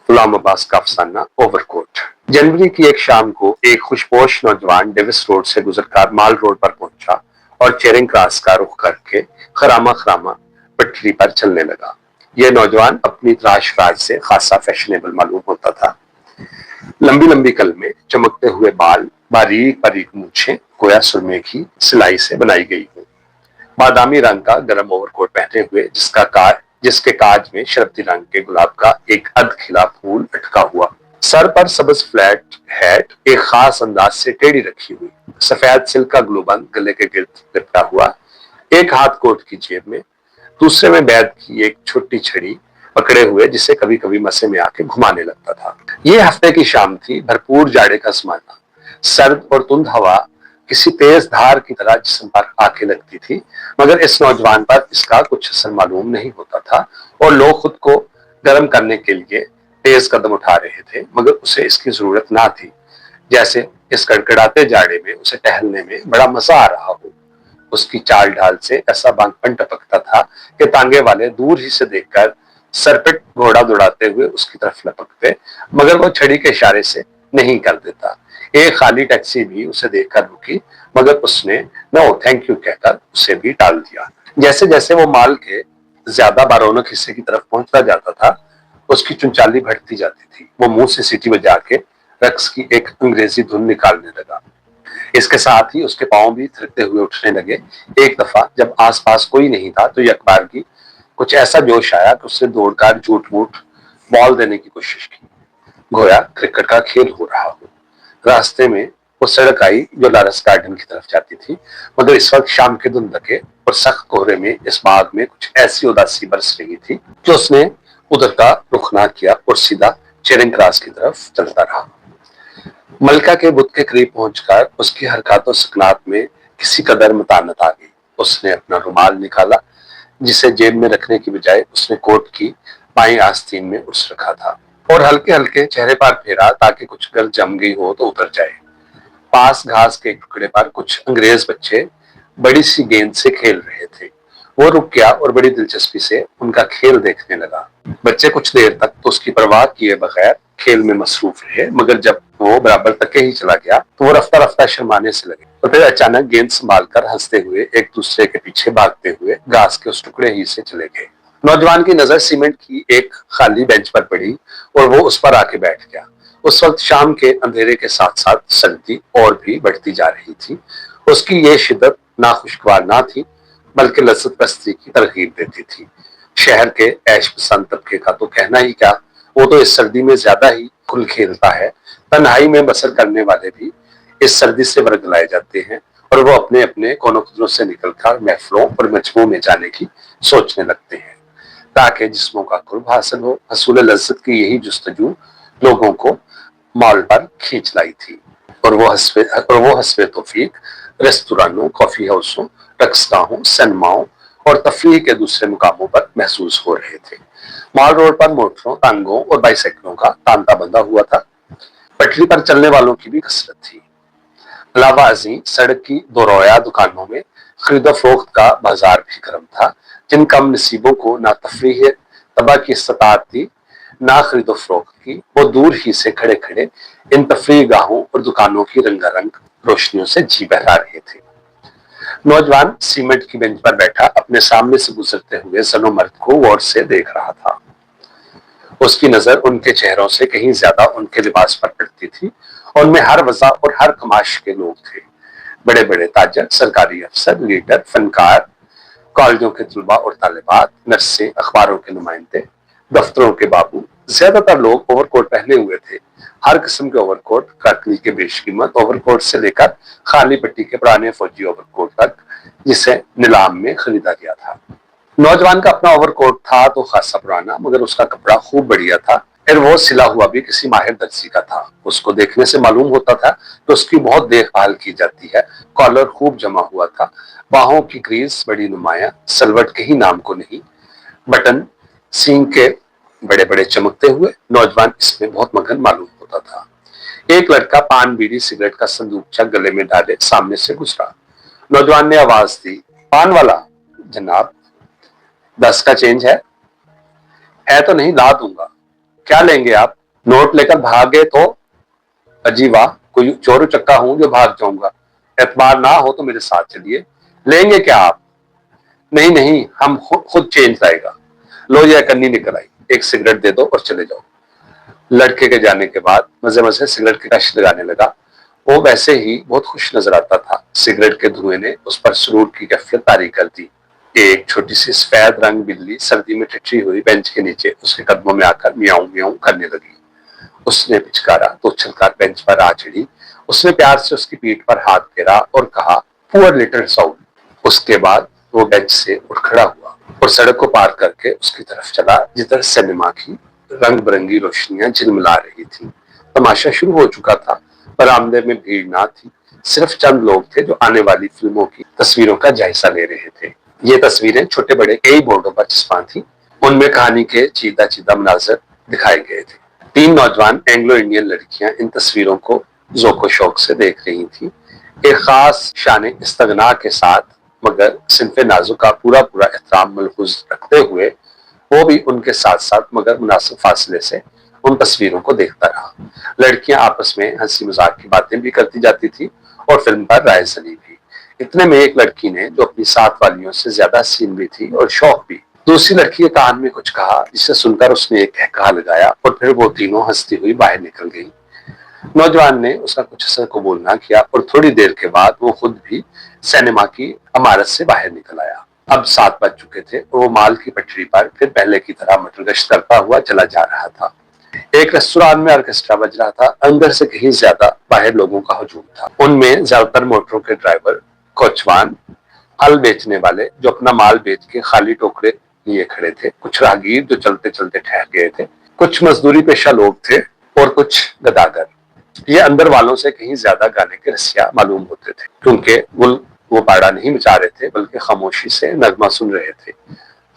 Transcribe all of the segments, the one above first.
गुलाम अब्बास का अफसाना ओवरकोट। जनवरी की एक शाम को एक खुशपोश नौजवान डेविस रोड से गुजरकर माल रोड पर पहुंचा और चेरिंग क्रॉस का रुख करके खरामा खरामा पटरी पर चलने लगा। यह नौजवान अपनी तराश राज से खासा फैशनेबल मालूम होता था। लंबी लंबी कलमें, चमकते हुए बाल, बारीक बारीक मूछें गोया सुरमे की सिलाई से बनाई गई हो। बादामी रंग का गर्म ओवरकोट पहने हुए जिसके काज में शरबती रंग के गुलाब का एक अध खिला फूल अटका हुआ। सर पर सबज फ्लैट हैट एक खास अंदाज से टेढ़ी रखी हुई, सफेद सिल्क का ग्लोबंद गले के गिर्द लिपटा हुआ, एक हाथ कोट की जेब में, दूसरे में बैद की एक छोटी छड़ी पकड़े हुए जिसे कभी कभी मसे में आके घुमाने लगता था। ये हफ्ते की शाम थी, भरपूर जाड़े का समाना। सर्द और तुंद हवा किसी तेज धार की तरह जिस्म पर आके लगती थी, मगर इस नौजवान पर इसका कुछ असर मालूम नहीं होता था और लोग खुद को गर्म करने के लिए तेज कदम उठा रहे थे, मगर उसे इसकी जरूरत ना थी। जैसे इस कड़कड़ाते जाड़े में उसे टहलने में बड़ा मजा आ रहा हो। उसकी चाल ढाल से ऐसा बांकपन टपकता था कि तांगे वाले दूर ही से देखकर सरपिट घोड़ा दौड़ाते हुए उसकी तरफ लपकते, मगर वो छड़ी के इशारे से नहीं कर देता। एक खाली टैक्सी भी उसे देखकर रुकी, मगर उसने नो थैंक यू कहकर उसे भी टाल दिया। जैसे जैसे वो माल के ज्यादा बारोनक हिस्से की तरफ पहुंचता जाता था, उसकी चुनचाली बढ़ती जाती थी। वो मुंह से सीटी बजा के रक्स की एक अंग्रेजी धुन निकालने लगा। इसके साथ ही उसके पांव भी थिरकते हुए उठने लगे। एक दफा जब आसपास कोई नहीं था तो यकबार की कुछ ऐसा जोश आया कि उसने दौड़कर झूठ मूठ बॉल देने की कोशिश की, गोया क्रिकेट का खेल हो रहा हो। रास्ते में वो सड़क आई जो लारस गार्डन की तरफ जाती थी, मगर इस वक्त शाम के धुंधले और सख्त कोहरे में इस बाग में कुछ ऐसी उदासी बरस रही थी कि उसने उधर का रुख ना किया और सीधा चेरिंग क्रॉस की तरफ चलता रहा। मलका के बुत के करीब पहुंचकर उसकी हरकत और सकनात में किसी कदर मतानत आ गई। उसने अपना रुमाल निकाला, जिसे जेब में रखने की बजाय उसने कोट की बाईं आस्तीन में उस रखा था, और हल्के हल्के चेहरे पर फेरा ताकि कुछ गर्द जम गई हो तो उतर जाए। पास घास के टुकड़े पर कुछ अंग्रेज बच्चे बड़ी सी गेंद से खेल रहे थे। वो रुक गया और बड़ी दिलचस्पी से उनका खेल देखने लगा। बच्चे कुछ देर तक तो उसकी परवाह किए बगैर खेल में मसरूफ रहे, मगर जब वो बराबर तक ही चला गया तो वो रफ्ता रफ्ता शर्माने से लगे और फिर अचानक गेंद संभाल कर हंसते हुए एक दूसरे के पीछे भागते हुए घास के उस टुकड़े ही से चले गए। नौजवान की नजर सीमेंट की एक खाली बेंच पर पड़ी और वो उस पर आके बैठ गया। उस वक्त शाम के अंधेरे के साथ साथ सर्दी और भी बढ़ती जा रही थी। उसकी ये शिद्दत नाखुशगवार ना थी, बल्कि लज्जत पस्ती की तरगीब देती थी। शहर के ऐश पसंद तबके का तो कहना ही क्या, वो तो इस सर्दी में ज्यादा ही खुल खेलता है। तन्हाई में बसर करने वाले भी इस सर्दी से बरगलाए जाते हैं और वो अपने अपने कोनों खुदरों से निकलकर महफिलों और मजमों में जाने की सोचने लगते हैं ताकि जिस्मों का कुर्ब हासिल हो। हसूल लज्जत की यही जुस्तजू लोगों को मॉल पर खींच लाई थी और वो हस्बे तौफीक रेस्तुरानों, कॉफी हाउसों, रक्सगाहों, सिनेमाओं और तफरीह के दूसरे मुकामों पर महसूस हो रहे थे। मॉल रोड पर मोटरों, टांगों और बाइसाइकिलों का तांता बंधा हुआ था। पटरी पर चलने वालों की भी कसरत थी। अलावा अजी सड़क की दोरोया दुकानों में खरीदो फरोख्त का बाजार भी गर्म था। जिन कम नसीबों को ना तफरीह तबा की इस्तात थी ना खरीदो फरोख्त की, वो दूर ही से खड़े खड़े इन तफरीह गाहों और दुकानों की रंगारंग रोशनियों से जी बहला रहे थे। नौजवान सीमेंट की बेंच पर बैठा अपने सामने से गुजरते हुए जनो मर्द को गौर से देख रहा था। उसकी नजर उनके चेहरों से कहीं ज्यादा उनके लिबास पर पड़ती थी। उनमें हर वजह और हर कमाश के लोग थे। बड़े बड़े ताजर, सरकारी अफसर, लीडर, फनकार, कॉलेजों के तलबा और तालिबात, नर्सें, अखबारों के नुमाइंदे, दफ्तरों के बाबू। ज्यादातर लोग ओवरकोट पहने हुए थे। हर किस्म के ओवरकोट, काटली के बेशकीमत ओवरकोट से लेकर खाली पट्टी के पुराने फौजी ओवरकोट तक, जिसे नीलाम में खरीदा गया था। नौजवान का अपना ओवरकोट था तो खासा पुराना, मगर उसका कपड़ा खूब बढ़िया था। फिर वो सिला हुआ भी किसी माहिर दर्जी का था। उसको देखने से मालूम होता था कि उसकी बहुत देखभाल की जाती है। कॉलर खूब जमा हुआ था, बाहों की क्रीज बड़ी नुमाया, सलवट के ही नाम को नहीं, बटन सींग के बड़े बड़े चमकते हुए। नौजवान इसमें बहुत मगन मालूम होता था। एक लड़का पान, बीड़ी, सिगरेट का संदूकचा गले में डाले सामने से गुजरा। नौजवान ने आवाज दी, पान वाला? जनाब, 10 का चेंज है तो नहीं ला दूंगा। क्या लेंगे आप? नोट लेकर भागे तो? अजी वाह, कोई चोर उचक्का हूं जो भाग जाऊंगा? एतबार ना हो तो मेरे साथ चलिए। लेंगे क्या आप? नहीं नहीं, हम खुद चेंज लाएगा। लो ये कन्नी निकल आई, एक सिगरेट दे दो और चले जाओ। लड़के के जाने के बाद मजे मजे सिगरेट की कश लगाने लगा। वो वैसे ही बहुत खुश नजर आता था। सिगरेट के धुएं ने उस पर सुरूर की कैफियत तारी कर दी। एक छोटी सी सफेद रंग बिल्ली सर्दी में ठिठरी हुई बेंच के नीचे उसके कदमों में आकर मियाऊं मियाऊं करने लगी। उसने पिचकारा तो उछलकर बेंच पर आ चढ़ी। उसने प्यार से उसकी पीठ पर हाथ फेरा और कहा, पुअर लिटिल साउल। उसके बाद वो बेंच से उठ खड़ा हुआ और सड़क को पार करके उसकी तरफ चला जिधर सिनेमा की रंग बिरंगी रोशनियां झिलमिला रही थी। तमाशा शुरू हो चुका था। बरामदे में भीड़ ना थी, सिर्फ चंद लोग थे जो आने वाली फिल्मों की तस्वीरों का जायजा ले रहे थे। ये तस्वीरें छोटे बड़े कई बोर्डों पर चिपका थी। उनमें कहानी के चीदा चीदा मनाजर दिखाए गए थे। 3 नौजवान एंग्लो इंडियन लड़कियां इन तस्वीरों को ज़ौक़ शौक से देख रही थी। एक खास शान इस्तगना के साथ, मगर सिन्फ़े नाज़ुक का पूरा पूरा एहतराम मलहूज़ रखते हुए वो भी उनके साथ साथ मगर मुनासिब फासले से उन तस्वीरों को देखता रहा। लड़कियां आपस में हंसी मजाक की बातें भी करती जाती थी और फिल्म पर राय जनी भी। इतने में एक लड़की ने, जो अपनी साथ वालियों से ज्यादा सीन भी थी और शौक भी, दूसरी लड़की के कान में कुछ कहा, जिसे सुनकर उसने एक कहकहा लगाया और फिर वो तीनों हंसती हुई बाहर निकल गई। नौजवान ने उसका कुछ असर कबूल ना किया और थोड़ी देर के बाद वो खुद भी सिनेमा की इमारत से बाहर निकल आया। अब 7 बज चुके थे और वो माल की पटरी पर फिर पहले की तरह मटरगश्त करता हुआ चला जा रहा था। एक रेस्तुरां में ऑर्केस्ट्रा बज रहा था। अंदर से कहीं ज्यादा बाहर लोगों का हुजूम था। उनमें ज्यादातर मोटरों के ड्राइवर, कोचवान, फल बेचने वाले जो अपना माल बेच के खाली टोकरे लिए खड़े थे, कुछ राहगीर जो चलते चलते ठहर गए थे, कुछ मजदूरी पेशा लोग थे और कुछ गदागर। ये अंदर वालों से कहीं ज्यादा गाने के रसिया मालूम होते थे, क्योंकि वो पाड़ा नहीं मचा रहे थे बल्कि खामोशी से नगमा सुन रहे थे।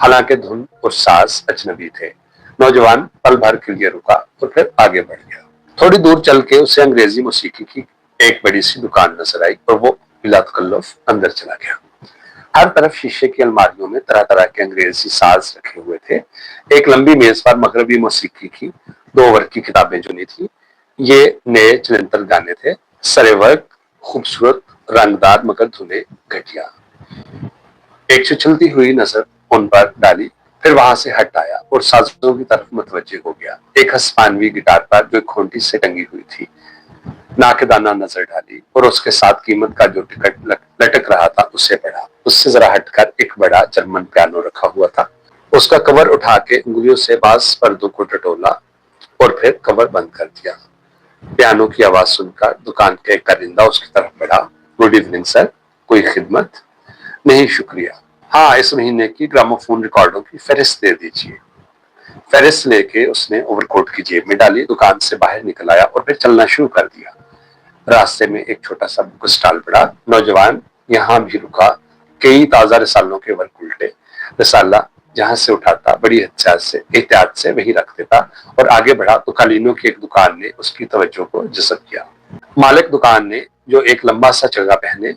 हालांकि धुन और साज अजनबी थे। नौजवान पल भर के लिए रुका और फिर आगे बढ़ गया। थोड़ी दूर चल के उसे अंग्रेजी मौसीकी की एक बड़ी सी दुकान नजर आई और वो बिला तकल्लुफ अंदर चला गया। हर तरफ शीशे की अलमारियों में तरह तरह के अंग्रेजी साज रखे हुए थे। एक लंबी मेज पर मगरबी मौसीकी की 2 वर्ग की किताबें जुनी थी। ये नए चलंतर गाने थे, सरे वर्ग, खूबसूरत, रंगदार मगर धुने घटिया। एक छिछलती हुई नजर उन पर डाली, फिर वहां से हट आया और साजों की तरफ मुतवज्जे हो गया। एक हस्पानवी गिटार पर जो खोंटी से टंगी हुई थी, नाकेदाना नजर डाली और उसके साथ कीमत का जो टिकट लटक रहा था उसे पढ़ा। उससे जरा हटकर एक बड़ा जर्मन पियानो रखा हुआ था। उसका कवर उठा के उंगलियों से बास पर्दों को टटोला और फिर कवर बंद कर दिया। पियानो की आवाज सुनकर दुकान के एक कारिंदा उसकी तरफ बढ़ा। गुड इवनिंग सर, कोई खिदमत? नहीं शुक्रिया। हाँ, इस महीने की ग्रामोफोन रिकॉर्डों की फहरिस्त दे दीजिए। फहरिस्त लेके उसने ओवरकोट की जेब में डाली, दुकान से बाहर निकल आया और फिर चलना शुरू कर दिया। रास्ते में एक छोटा सा बुक स्टॉल पड़ा। नौजवान यहाँ भी रुका। कई ताजा रिसालों के वर्क उल्टे। रिसाला जहां से उठाता बड़ी एहतियात से वही रख देता और आगे बढ़ा तो कालीनों की एक दुकान ने उसकी तवज्जो को जज़ब किया। मालिक दुकान ने, जो एक लंबा सा चगा पहने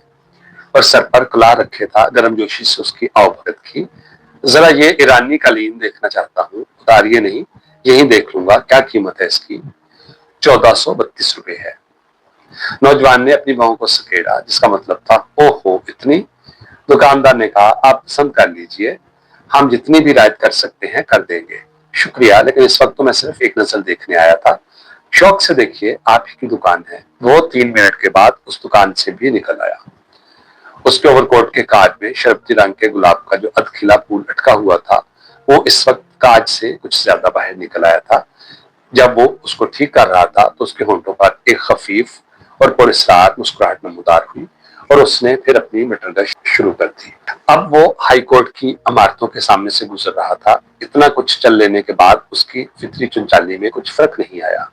और सर पर कला रखे था, गर्मजोशी से उसकी आवभगत की। जरा ये ईरानी कालीन देखना चाहता हूँ, उतारिए नहीं, यही देख लूंगा, क्या कीमत है इसकी? 1432 रुपए है। नौजवान ने अपनी बाहों को सकेड़ा, जिसका मतलब था ओहो इतनी। दुकानदार ने कहा, आप पसंद कर लीजिए, हम जितनी भी रायत कर सकते हैं कर देंगे। शुक्रिया, लेकिन इस वक्त तो मैं सिर्फ एक नजर देखने आया था। शौक से देखिए, आप ही की दुकान है। वो 3 मिनट के बाद उस दुकान से भी निकल आया। उसके ओवरकोट के काज में शरबती रंग के गुलाब का जो अधखिला फूल अटका हुआ था, वो इस वक्त काज से कुछ ज्यादा बाहर निकल आया था। जब वो उसको ठीक कर रहा था तो उसके होंठों पर एक खफीफ और पुरस्कार मुस्कुराहट नमूदार हुई और उसने फिर अपनी मटरगश्त शुरू कर दी। अब वो हाई कोर्ट की इमारतों के सामने से गुजर रहा था। इतना कुछ चल लेने के बाद उसकी फितरी चुनचाली में कुछ फर्क नहीं आया।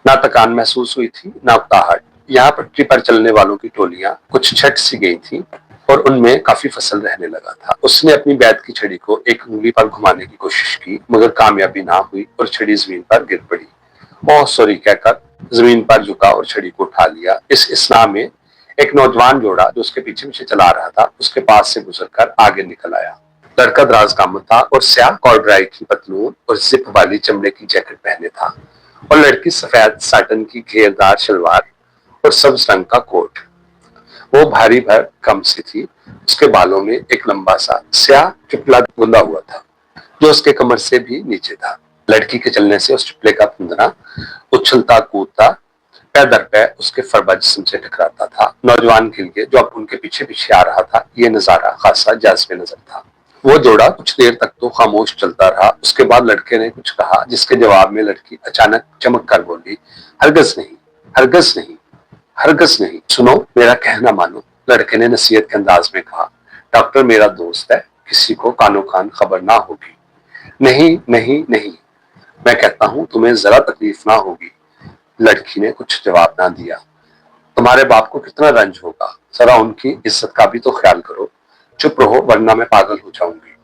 ना थकान महसूस हुई थी, ना उकताहट। यहाँ पटरी पर चलने वालों की टोलियां कुछ छट सी गई थी और उनमें काफी फसल रहने लगा था। उसने अपनी बैत की छड़ी को एक उंगली पर घुमाने की कोशिश की, मगर कामयाबी ना हुई और छड़ी जमीन पर गिर पड़ी। बहुत सॉरी कहकर जमीन पर झुका और छड़ी को उठा लिया। इस इसना में एक नौजवान जोड़ा जो उसके पीछे पीछे चला रहा था, उसके पास से गुजरकर आगे निकल आया। लड़का दराज कामत था और स्याह कॉर्डराई की पतलून और जिप वाली चमड़े की जैकेट पहने था, और लड़की सफेद साटन की घेरदार शलवार और सब्ज रंग का कोट। वो भारी भर कम सी थी। उसके बालों में एक लंबा सा स्याह टिपला गुंदा हुआ था जो उसके कमर से भी नीचे था। लड़की के चलने से उस टिपले का फंदना उछलता कूदता पैर दर पैर उसके फरबा जिस्म से टकराता था। नौजवान के लिए जो अब उनके पीछे पीछे आ रहा था, ये नजारा खासा जाज़बे नजर था। वो जोड़ा कुछ देर तक तो खामोश चलता रहा। उसके बाद लड़के ने कुछ कहा, जिसके जवाब में लड़की अचानक चमक कर बोली, हरगज नहीं, हरगज नहीं, हरगज नहीं। सुनो, मेरा कहना मानो, लड़के ने नसीहत के अंदाज में कहा। डॉक्टर मेरा दोस्त है, किसी को कानो कान खबर ना होगी। नहीं नहीं नहीं, मैं कहता हूं तुम्हें जरा तकलीफ ना होगी। लड़की ने कुछ जवाब ना दिया। तुम्हारे बाप को कितना रंज होगा, जरा उनकी इज्जत का भी तो ख्याल करो। चुप रहो वरना मैं पागल हो जाऊंगी।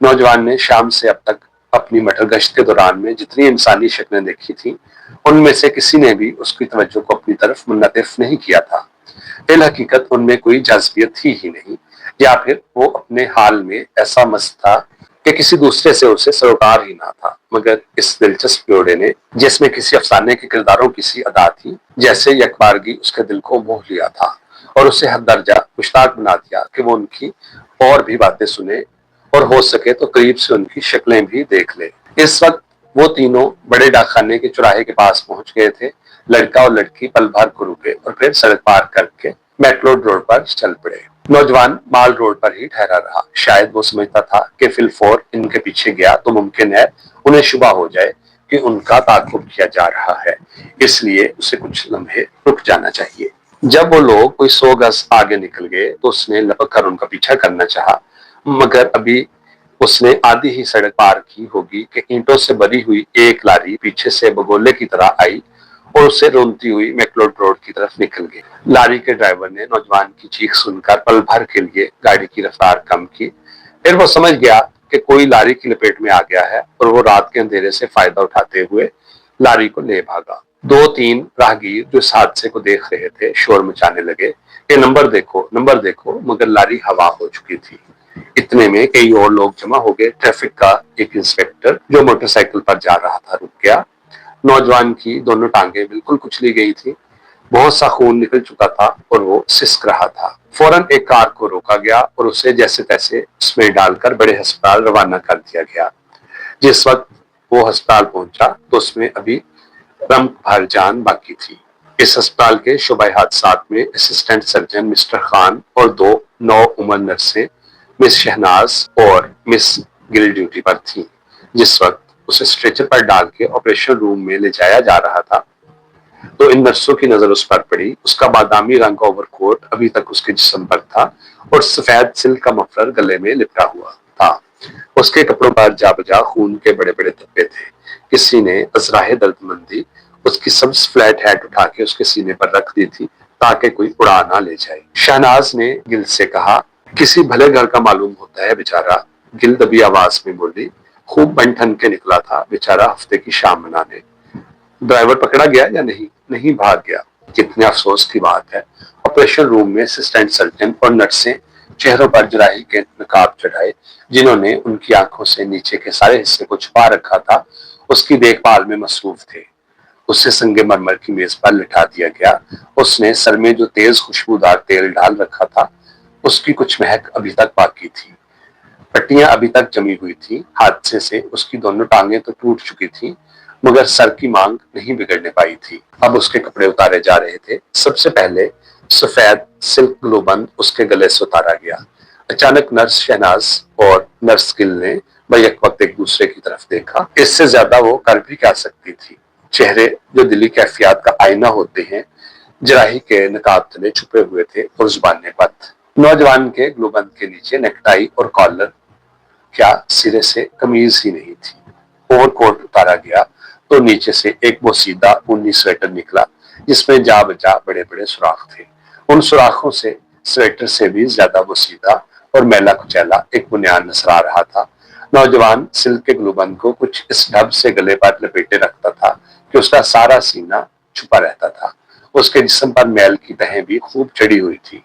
नौजवान ने शाम से अब तक अपनी मटर गश्त के दौरान में जितनी इंसानी शक्लें देखी थी, उनमें से किसी ने भी उसकी तवज्जो को अपनी तरफ मुन्नतिफ नहीं किया था। फिल हकीकत उनमें कोई जज्बियत थी ही नहीं, या फिर वो अपने हाल में ऐसा मस्त था कि किसी दूसरे से उसे सरोकार ही ना था। मगर इस दिलचस्प जोड़े ने, जिसमें किसी अफसाने के किरदारों की सी अदा थी, जैसे यकबारगी उसके दिल को मोह लिया था और उसे हद दर्जा मुश्ताक बना दिया कि वो उनकी और भी बातें सुने और हो सके तो करीब से उनकी शक्लें भी देख ले। इस वक्त वो तीनों बड़े डाकखाने के चौराहे के पास पहुंच गए थे। लड़का और लड़की पल भर को रुके और फिर सड़क पार करके मैकलोड रोड पर चल पड़े। नौजवान माल रोड पर ही ठहरा रहा। शायद वो समझता था कि फिलफोर इनके पीछे गया तो मुमकिन है उन्हें शुबा हो जाए कि उनका ताक़ुब किया जा रहा है, इसलिए उसे कुछ लम्हे रुक जाना चाहिए। जब वो लोग कोई 100 गज आगे निकल गए तो उसने लपक कर उनका पीछा करना चाहा, मगर अभी उसने आधी ही सड़क पार की होगी कि ईंटों से भरी हुई एक लारी पीछे से बगोले की तरह आई और उसे रोनती हुई मैकलोड रोड की तरफ निकल गई। लारी के ड्राइवर ने नौजवान की चीख सुनकर पल भर के लिए गाड़ी की रफ्तार कम की। फिर वो समझ गया कि कोई लारी की लपेट में आ गया है और वो रात के अंधेरे से फायदा उठाते हुए लारी को ले भागा। 2-3 राहगीर जो इस हादसे को देख रहे थे शोर मचाने लगे कि नंबर देखो, नंबर देखो, मगर लारी हवा हो चुकी थी। इतने में कई और लोग जमा हो गए। ट्रैफिक का एक इंस्पेक्टर जो मोटरसाइकिल पर जा रहा था रुक गया। नौजवान की दोनों टांगें बिल्कुल कुचली गई थी, बहुत सा खून निकल चुका था और वो सिसक रहा था। फौरन एक कार को रोका गया और उसे जैसे तैसे उसमें डालकर बड़े अस्पताल रवाना कर दिया गया। जिस वक्त वो अस्पताल पहुंचा तो उसमें अभी रम भर जान बाकी थी। इस अस्पताल के शोबा हादसात में असिस्टेंट सर्जन मिस्टर खान और 2 नौ उम्र नर्सें मिस शहनाज और मिस गिल ड्यूटी पर थीं। जिस वक्त उसे स्ट्रेचर पर डाल के ऑपरेशन रूम में ले जाया जा रहा था तो इन नर्सों की नजर उस पर पड़ी। उसका बादामी रंग का ओवरकोट अभी तक उसके जिस्म पर था और सफेद सिल्क का मफलर गले में लिपटा हुआ था। उसके कपड़ों पर जा बजा खून के बड़े बड़े धब्बे थे। किसी ने अजराहे दर्दमंदी उसकी सब्ज फ्लैट हैट उठा के उसके सीने पर रख दी थी ताकि कोई उड़ा ना ले जाए। शहनाज ने गिल से कहा, किसी भले घर का मालूम होता है बेचारा। गिल दबी आवाज में बोली, खूब बन ठन के निकला था बेचारा हफ्ते की शाम मनाने। ड्राइवर पकड़ा गया या नहीं? नहीं, भाग गया। कितने अफसोस की बात है। ऑपरेशन रूम में असिस्टेंट सर्जन और नर्सें चेहरों पर जराही के नकाब चढ़ाए जिन्होंने उनकी आंखों से नीचे के सारे हिस्से को छुपा रखा था, उसकी देखभाल में मसरूफ थे। उसे संगे मरमर की मेज पर लिटा दिया गया। उसने सर में जो तेज खुशबूदार तेल डाल रखा था उसकी कुछ महक अभी तक बाकी थी। पट्टियां अभी तक जमी हुई थी। हादसे से उसकी दोनों टांगें तो टूट चुकी थी, मगर सर की मांग नहीं बिगड़ने पाई थी। अब उसके कपड़े उतारे जा रहे थे। सबसे पहले सफेद सिल्क ग्लोबंद उसके गले से उतारा गया। अचानक नर्स शहनाज और नर्स गिल ने बैक वक्त एक दूसरे की तरफ देखा। इससे ज्यादा वो कर भी क्या सकती थी। चेहरे जो दिली कैफियत का आईना होते हैं, जराही के नकाब तले छुपे हुए थे और जुबानें बंद। नौजवान के ग्लोबंद के नीचे नेकटाई और कॉलर क्या सिरे से कमीज ही नहीं थी। ओवरकोट उतारा गया तो नीचे से एक बोसीदा ऊनी स्वेटर निकला जिसमें जा बजा बड़े बड़े सुराख थे। उन सुराखों से स्वेटर से भी ज्यादा बोसीदा और मैला कुचैला एक बुनियाद नजर आ रहा था। नौजवान सिल्क के ग्लोबंद को कुछ इस ढब से गले पर लपेटे रखता था कि उसका सारा सीना छुपा रहता था। उसके जिस्म पर मैल की तहें भी खूब चढ़ी हुई थी।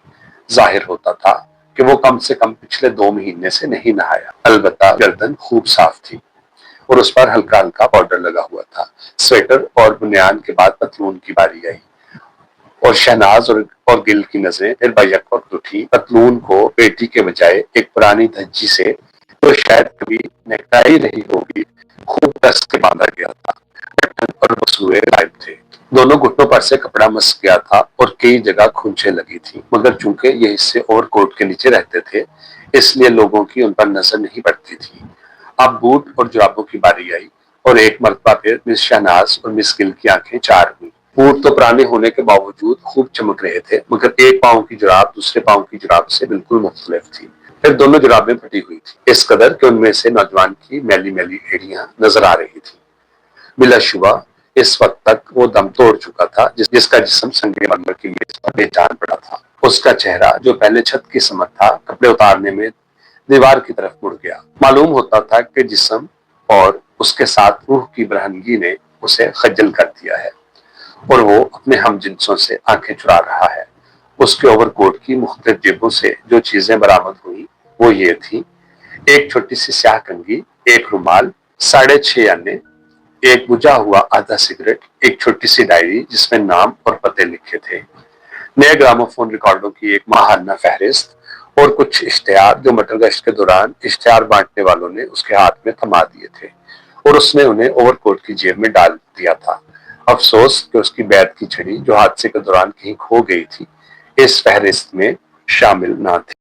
जाहिर होता था कि کہ وہ کم سے کم پچھلے 2 مہینے سے نہیں نہایا۔ البتہ گردن خوب صاف تھی اور اس پر ہلکا ہلکا پاؤڈر لگا ہوا تھا۔ سویٹر اور بنیان کے بعد پتلون کی باری آئی اور شہناز اور گل کی نظریں پھر بیک وقت اٹھی۔ پتلون کو پیٹی کے بجائے ایک پرانی دھجی سے، جو شاید کبھی نکٹائی رہی ہوگی، خوب کس کے باندھا گیا تھا۔ بٹن اور بسوئے غائب تھے، دونوں گھٹنوں پر سے کپڑا مس گیا تھا اور کئی جگہ کھنچیں لگی تھی، مگر چونکہ یہ حصے اوور کوٹ کے نیچے رہتے تھے اس لیے لوگوں کی ان پر نظر نہیں پڑتی تھی۔ اب بوٹ اور جرابوں کی باری آئی اور ایک مرتبہ پھر مس شہناز اور مس گل کی آنکھیں چار ہوئیں۔ بوٹ تو پرانے ہونے کے باوجود خوب چمک رہے تھے، مگر ایک پاؤں کی جراب دوسرے پاؤں کی جراب سے بالکل مختلف تھی۔ پھر دونوں جرابیں پھٹی ہوئی تھی، اس قدر کہ ان میں سے نوجوان کی میلی میلی ایڑیاں نظر آ رہی تھی۔ بلا شبہ اس وقت تک وہ دم توڑ چکا تھا جس کا جسم سنگ مرمر کے لیے بے جان پڑا تھا۔ اس کا چہرہ جو پہلے چھت کی سمت تھا، کپڑے اتارنے میں دیوار کی طرف مڑ گیا۔ معلوم ہوتا تھا کہ جسم اور اس کے ساتھ روح کی برہنگی نے اسے خجل کر دیا ہے اور وہ اپنے ہم جنسوں سے آنکھیں چرا رہا ہے۔ اس کے اوور کوٹ کی مختلف جیبوں سے جو چیزیں برآمد ہوئی وہ یہ تھی: ایک چھوٹی سی سیاہ کنگھی، ایک رومال، 6.5 آنے، ایک بجھا ہوا آدھا سگریٹ، ایک چھوٹی سی ڈائری جس میں نام اور پتے لکھے تھے، نئے گراموفون ریکارڈوں کی ایک ماہانہ فہرست اور کچھ اشتہار جو مٹر گشت کے دوران اشتہار بانٹنے والوں نے اس کے ہاتھ میں تھما دیے تھے اور اس نے انہیں اوور کوٹ کی جیب میں ڈال دیا تھا۔ افسوس کہ اس کی بیعت کی چھڑی جو حادثے کے دوران کہیں کھو گئی تھی اس فہرست میں شامل نہ تھی۔